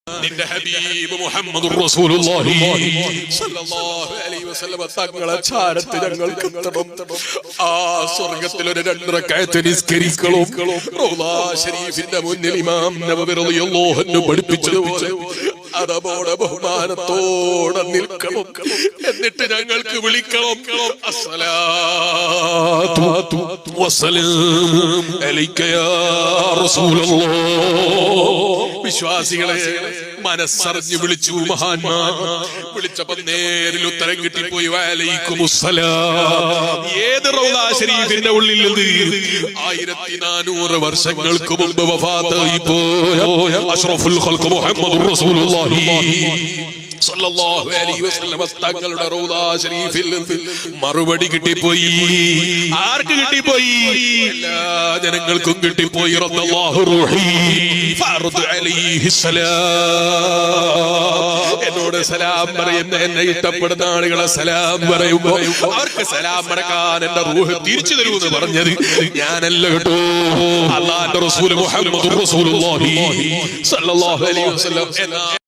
നിന്റെ ഹബീബ് മുഹമ്മദുർ റസൂലുള്ളാഹി സ്വല്ലല്ലാഹു അലൈഹി വസല്ലം തങ്ങളെ ചാരത്ത് ഞങ്ങൾക്ക് എത്തണം. ആ സ്വർഗ്ഗത്തിൽ ഒരു 2 റക്അത്ത് നിസ്കരിക്കണം. റൗളാ ശരീഫിന്റെ മുന്നിൽ ഇമാം നബവി റളിയല്ലാഹു അൻഹു പഠിപ്പിച്ചതുപോലെ അതബോടെ ബഹുമാനത്തോടെ നിൽക്കണം. എന്നിട്ട് ഞങ്ങൾക്ക് വിളിക്കണം, അസ്സലാത്തു വസ്സലാം അലൈക യാ റസൂലല്ലാഹ്. വിശ്വാസികളെ മനസ്സറിഞ്ഞ് വിളിച്ചു മഹാന്മാർ. വിളിച്ചപ്പോ നേരിൽ ഉത്തരം കിട്ടിപ്പോയി, വഅലൈക്കുമുസ്സലാം. ഏത് റൗളാ ശരീഫിന്റെ ഉള്ളിൽ നിന്ന് 1400 വർഷങ്ങൾക്ക് മുമ്പ് വഫാത്തായി പോയ അഷ്റഫുൽ ഖൽഖ് മുഹമ്മദുർ റസൂലുള്ളാഹി സ്വല്ലല്ലാഹു അലൈഹി വസല്ലം തങ്ങളുടെ റൗളാ ശരീഫിൽ നിന്ന് മറുപടി കിട്ടിപ്പോയി. ആർക്ക് കിട്ടിപ്പോയി? എല്ലാ ജനങ്ങൾക്കും കിട്ടിപ്പോയി. റബ്ബല്ലാഹു റൂഹി ഫർദ് അലൈഹിസ്സലാം. എന്നോട് സലാം പറയുന്ന, എന്നെ ഇഷ്ടപ്പെടുന്ന ആളുകളെ സലാം പറയുമ്പോ അവർക്ക് സലാം മടക്കാൻ എന്റെ റൂഹ് തിരിച്ചു തരൂന്ന് പറഞ്ഞത് ഞാനല്ല കേട്ടോ, അല്ലാഹുവിന്റെ റസൂൽ മുഹമ്മദുർ റസൂലുള്ളാഹി സ്വല്ലല്ലാഹു അലൈഹി വസല്ലം.